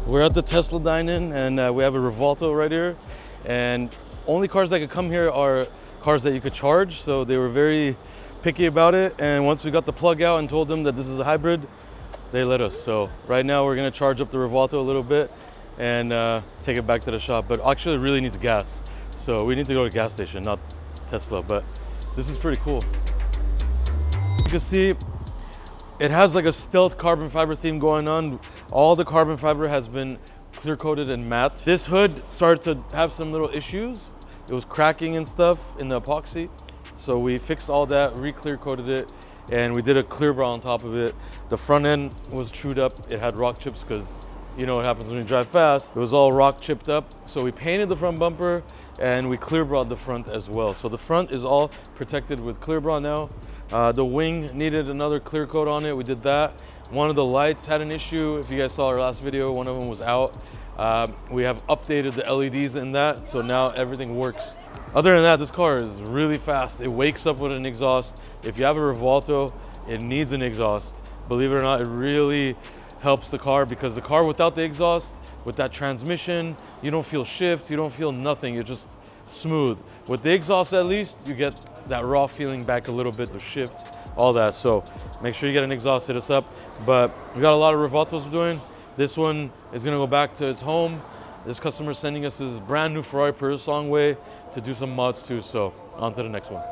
We're at the Tesla dine-in and we have a Revuelto right here. And only cars that could come here are cars that you could charge. So they were very picky about it. And once we got the plug out and told them that this is a hybrid, they let us. So right now we're gonna charge up the Revuelto a little bit and take it back to the shop. But actually it really needs gas. So we need to go to a gas station, not Tesla, but this is pretty cool. You can see it has like a stealth carbon fiber theme going on. All the carbon fiber has been clear coated and matte. This hood started to have some little issues. It was cracking and stuff in the epoxy. So we fixed all that, re-clear coated it, and we did a clear bra on top of it. The front end was trued up. It had rock chips because you know what happens when you drive fast. It was all rock chipped up. So we painted the front bumper and we clear bra'd the front as well. So the front is all protected with clear bra now. The wing needed another clear coat on it. We did that. One of the lights had an issue. If you guys saw our last video, one of them was out. We have updated the LEDs in that, so now everything works. Other than that, this car is really fast. It wakes up with an exhaust. If you have a Revuelto, it needs an exhaust. Believe it or not, it really helps the car because the car without the exhaust, with that transmission, you don't feel shifts, you don't feel nothing. You're just smooth. With the exhaust, at least, you get that raw feeling back a little bit, the shifts, all that. So make sure you get an exhaust, hit us up. But we got a lot of Revueltos we're doing. This one is gonna go back to its home. This customer is sending us his brand new Ferrari per song way to do some mods too. So on to the next one.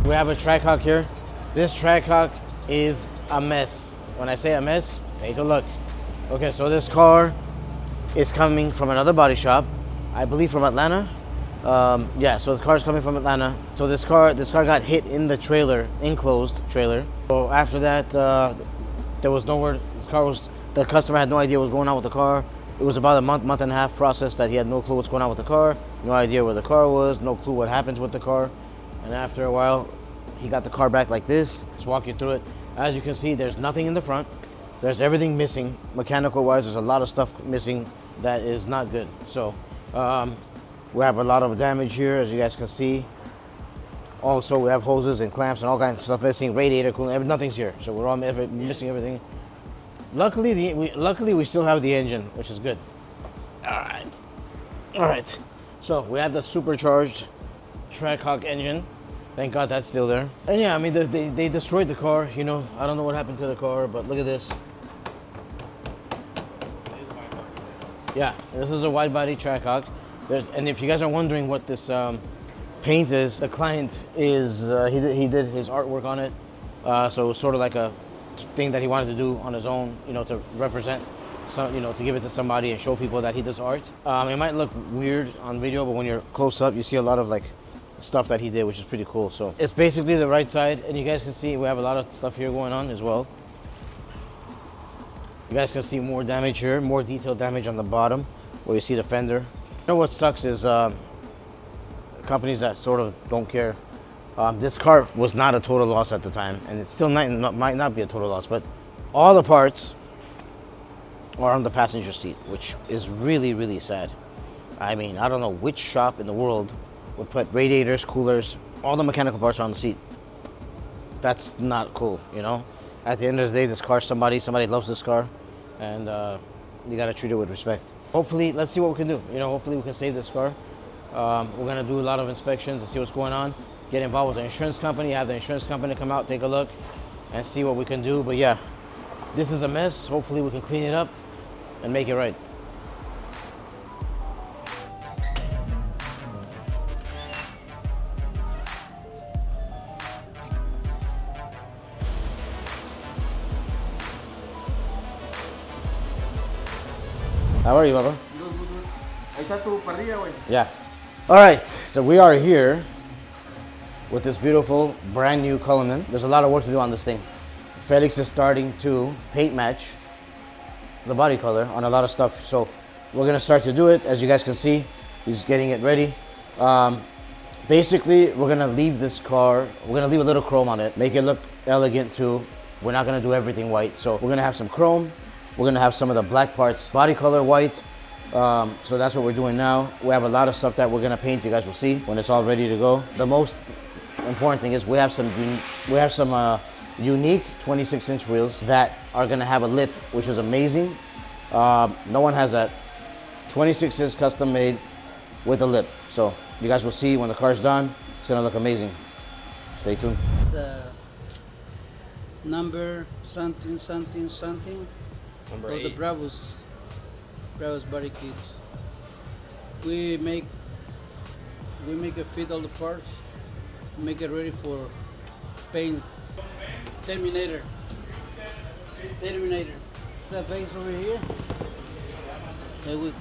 We have a Trackhawk here. This Trackhawk is a mess. When I say a mess, take a look. Okay, so this car is coming from another body shop, I believe from Atlanta. Yeah, so the car is coming from Atlanta. So this car got hit in the trailer, enclosed trailer. So after that, there was nowhere. The customer had no idea what was going on with the car. It was about a month and a half process that he had no clue what's going on with the car, no idea where the car was, no clue what happened with the car. And after a while, he got the car back like this. Let's walk you through it. As you can see, there's nothing in the front. There's everything missing. Mechanical wise, there's a lot of stuff missing that is not good. So we have a lot of damage here, as you guys can see. Also, we have hoses and clamps and all kinds of stuff missing, radiator cooling, nothing's here. So we're all missing everything. Luckily, we still have the engine, which is good. All right. So we have the supercharged Trackhawk engine. Thank God that's still there. And yeah, I mean, they destroyed the car, you know. I don't know what happened to the car, but look at this. Yeah, this is a wide body Trackhawk. And if you guys are wondering what this paint is, the client is, he did his artwork on it. So it was sort of like a thing that he wanted to do on his own, you know, to represent. some, to give it to somebody and show people that he does art. It might look weird on video, but when you're close up, you see a lot of like stuff that he did, which is pretty cool. So it's basically the right side, and you guys can see we have a lot of stuff here going on as well. You guys can see more damage here, more detailed damage on the bottom where you see the fender. You know what sucks is companies that sort of don't care. This car was not a total loss at the time, and it still might not be a total loss, but all the parts are on the passenger seat, which is really, really sad. I mean, I don't know which shop in the world would put radiators, coolers, all the mechanical parts are on the seat. That's not cool, At the end of the day, this car, somebody loves this car, and you gotta treat it with respect. Hopefully, let's see what we can do. Hopefully we can save this car. We're gonna do a lot of inspections and see what's going on. Get involved with the insurance company, have the insurance company come out, take a look, and see what we can do. But yeah, this is a mess. Hopefully we can clean it up and make it right. How are you, Papa? Good. Yeah. All right, so we are here with this beautiful brand new Cullinan. There's a lot of work to do on this thing. Felix is starting to paint match the body color on a lot of stuff. So we're gonna start to do it. As you guys can see, he's getting it ready. Basically, we're gonna leave this car, we're gonna leave a little chrome on it, make it look elegant too. We're not gonna do everything white. So we're gonna have some chrome. We're gonna have some of the black parts, body color white. So that's what we're doing now. We have a lot of stuff that we're gonna paint. You guys will see when it's all ready to go. The most important thing is we have some unique 26-inch wheels that are gonna have a lip, which is amazing. No one has that. 26 is custom made with a lip. So you guys will see when the car's done. It's gonna look amazing. Stay tuned. The number something. Number of the Brabus body kits. We make it fit all the parts, make it ready for paint. Terminator. The base over here. Then we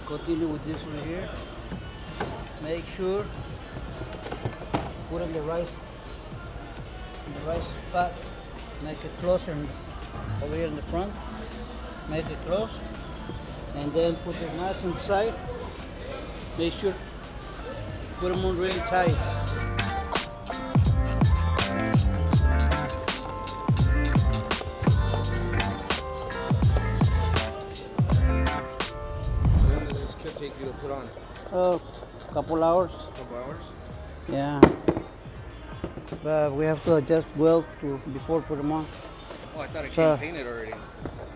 continue with this one here. Make sure put in the right spot. Make it closer over here in the front. Make it close. And then put the nuts inside. Make sure put them on really tight. When does this kit take you to put on? Couple hours. Couple hours? Yeah. But we have to adjust well before put them on. Oh, I thought it came painted already.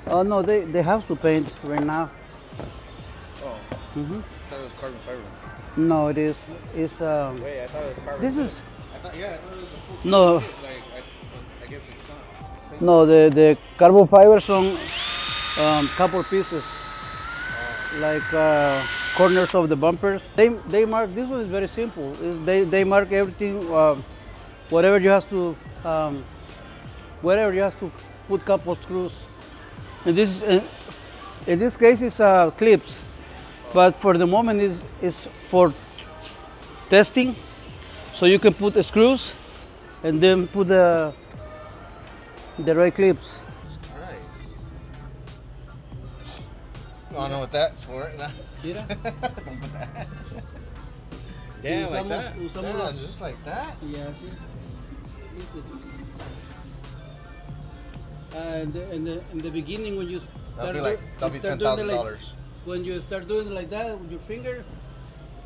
Oh no, they have to paint right now. Oh. I thought it was carbon fiber. No, it is. It's Wait, I thought it was carbon This fiber. is I thought it was a full no. kit. Like, I guess it's not. No, the carbon fibers on couple pieces, like corners of the bumpers. They mark. This one is very simple. They mark everything. Whatever you have to put couple screws. And this in this case is clips, but for the moment is for testing. So you can put the screws and then put the right clips. Christ. I don't know what that's for. Mira. Don't put that. Damn, like that? Yeah, just like that? Yeah, see? In the beginning, when you start That'll be $10,000. When you start doing it like that with your finger,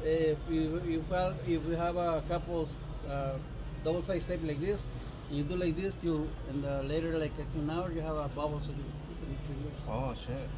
if you have a couple double size tape like this, and you do like this, later like an hour you have a bubble so you put your fingers. Oh shit.